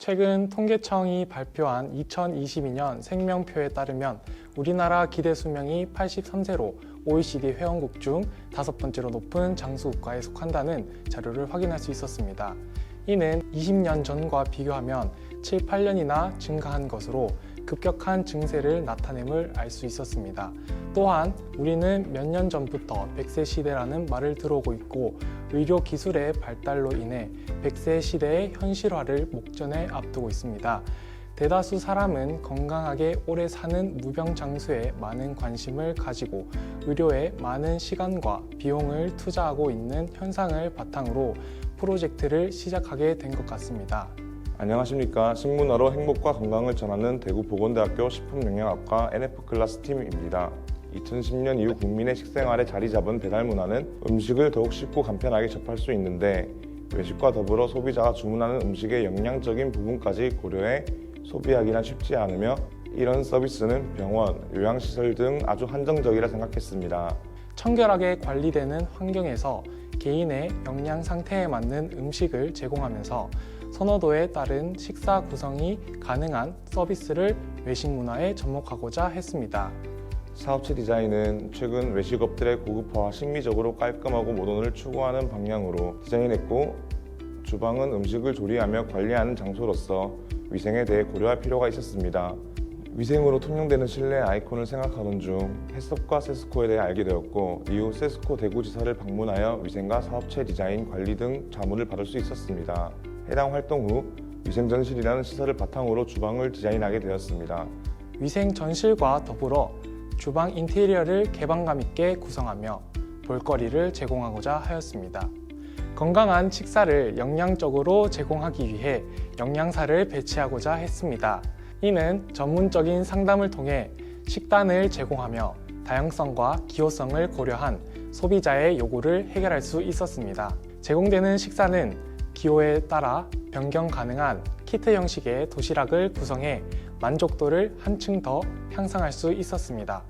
최근 통계청이 발표한 2022년 생명표에 따르면 우리나라 기대 수명이 83세로 OECD 회원국 중 5번째로 높은 장수국가에 속한다는 자료를 확인할 수 있었습니다. 이는 20년 전과 비교하면 7, 8년이나 증가한 것으로 급격한 증세를 나타냄을 알 수 있었습니다. 또한 우리는 몇 년 전부터 100세 시대라는 말을 들어오고 있고 의료 기술의 발달로 인해 100세 시대의 현실화를 목전에 앞두고 있습니다. 대다수 사람은 건강하게 오래 사는 무병장수에 많은 관심을 가지고 의료에 많은 시간과 비용을 투자하고 있는 현상을 바탕으로 프로젝트를 시작하게 된 것 같습니다. 안녕하십니까. 식문화로 행복과 건강을 전하는 대구보건대학교 식품영양학과 NF클래스 팀입니다. 2010년 이후 국민의 식생활에 자리 잡은 배달 문화는 음식을 더욱 쉽고 간편하게 접할 수 있는데 외식과 더불어 소비자가 주문하는 음식의 영양적인 부분까지 고려해 소비하기란 쉽지 않으며 이런 서비스는 병원, 요양시설 등 아주 한정적이라 생각했습니다. 청결하게 관리되는 환경에서 개인의 영양 상태에 맞는 음식을 제공하면서 선호도에 따른 식사 구성이 가능한 서비스를 외식 문화에 접목하고자 했습니다. 사업체 디자인은 최근 외식업들의 고급화와 심미적으로 깔끔하고 모던을 추구하는 방향으로 디자인했고 주방은 음식을 조리하며 관리하는 장소로서 위생에 대해 고려할 필요가 있었습니다. 위생으로 통용되는 실내 아이콘을 생각하던 중 햇섭과 세스코에 대해 알게 되었고 이후 세스코 대구지사를 방문하여 위생과 사업체 디자인, 관리 등 자문을 받을 수 있었습니다. 해당 활동 후 위생전실이라는 시설을 바탕으로 주방을 디자인하게 되었습니다. 위생전실과 더불어 주방 인테리어를 개방감 있게 구성하며 볼거리를 제공하고자 하였습니다. 건강한 식사를 영양적으로 제공하기 위해 영양사를 배치하고자 했습니다. 이는 전문적인 상담을 통해 식단을 제공하며 다양성과 기호성을 고려한 소비자의 요구를 해결할 수 있었습니다. 제공되는 식사는 기호에 따라 변경 가능한 키트 형식의 도시락을 구성해 만족도를 한층 더 향상할 수 있었습니다.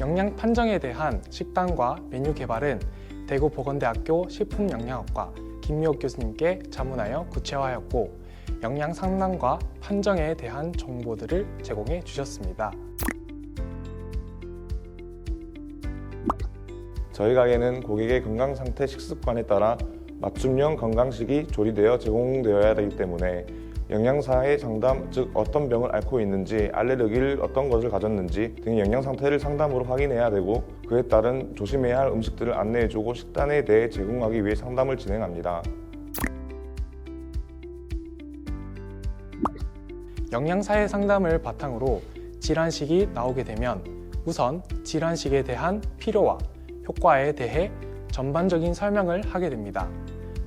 영양 판정에 대한 식단과 메뉴 개발은 대구보건대학교 식품영양학과 김미옥 교수님께 자문하여 구체화하였고 영양 상담과 판정에 대한 정보들을 제공해 주셨습니다. 저희 가게는 고객의 건강 상태, 식습관에 따라 맞춤형 건강식이 조리되어 제공되어야 되기 때문에 영양사의 상담, 즉 어떤 병을 앓고 있는지, 알레르기를 어떤 것을 가졌는지 등 영양 상태를 상담으로 확인해야 되고 그에 따른 조심해야 할 음식들을 안내해주고 식단에 대해 제공하기 위해 상담을 진행합니다. 영양사의 상담을 바탕으로 질환식이 나오게 되면 우선 질환식에 대한 필요와 효과에 대해 전반적인 설명을 하게 됩니다.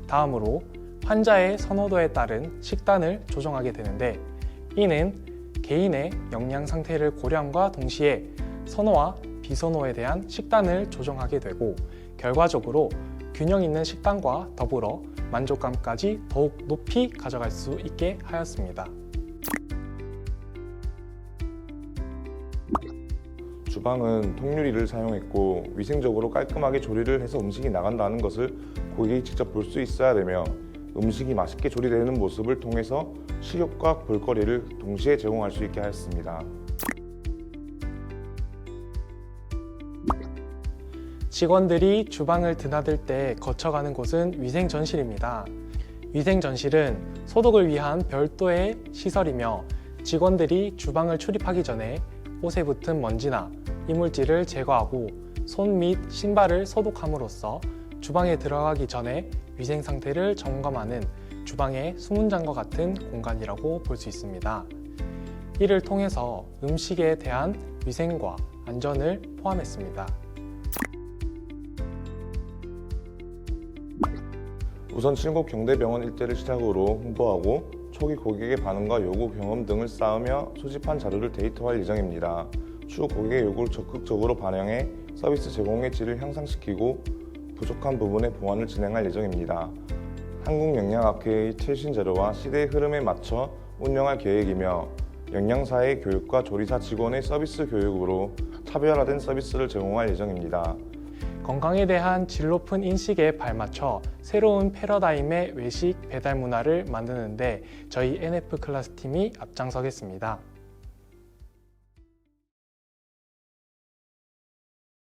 다음으로 환자의 선호도에 따른 식단을 조정하게 되는데 이는 개인의 영양 상태를 고려함과 동시에 선호와 비선호에 대한 식단을 조정하게 되고 결과적으로 균형 있는 식단과 더불어 만족감까지 더욱 높이 가져갈 수 있게 하였습니다. 주방은 통유리를 사용했고 위생적으로 깔끔하게 조리를 해서 음식이 나간다는 것을 고객이 직접 볼 수 있어야 되며 음식이 맛있게 조리되는 모습을 통해서 식욕과 볼거리를 동시에 제공할 수 있게 하였습니다. 직원들이 주방을 드나들 때 거쳐가는 곳은 위생전실입니다. 위생전실은 소독을 위한 별도의 시설이며 직원들이 주방을 출입하기 전에 옷에 붙은 먼지나 이물질을 제거하고 손 및 신발을 소독함으로써 주방에 들어가기 전에 위생 상태를 점검하는 주방의 수문장과 같은 공간이라고 볼 수 있습니다. 이를 통해서 음식에 대한 위생과 안전을 포함했습니다. 우선 칠곡 경대병원 일대를 시작으로 홍보하고 초기 고객의 반응과 요구 경험 등을 쌓으며 수집한 자료를 데이터화할 예정입니다. 추후 고객의 요구를 적극적으로 반영해 서비스 제공의 질을 향상시키고 부족한 부분의 보완을 진행할 예정입니다. 한국영양학회의 최신 자료와 시대의 흐름에 맞춰 운영할 계획이며 영양사의 교육과 조리사 직원의 서비스 교육으로 차별화된 서비스를 제공할 예정입니다. 건강에 대한 질 높은 인식에 발맞춰 새로운 패러다임의 외식 배달 문화를 만드는데 저희 NF 클래스 팀이 앞장서겠습니다.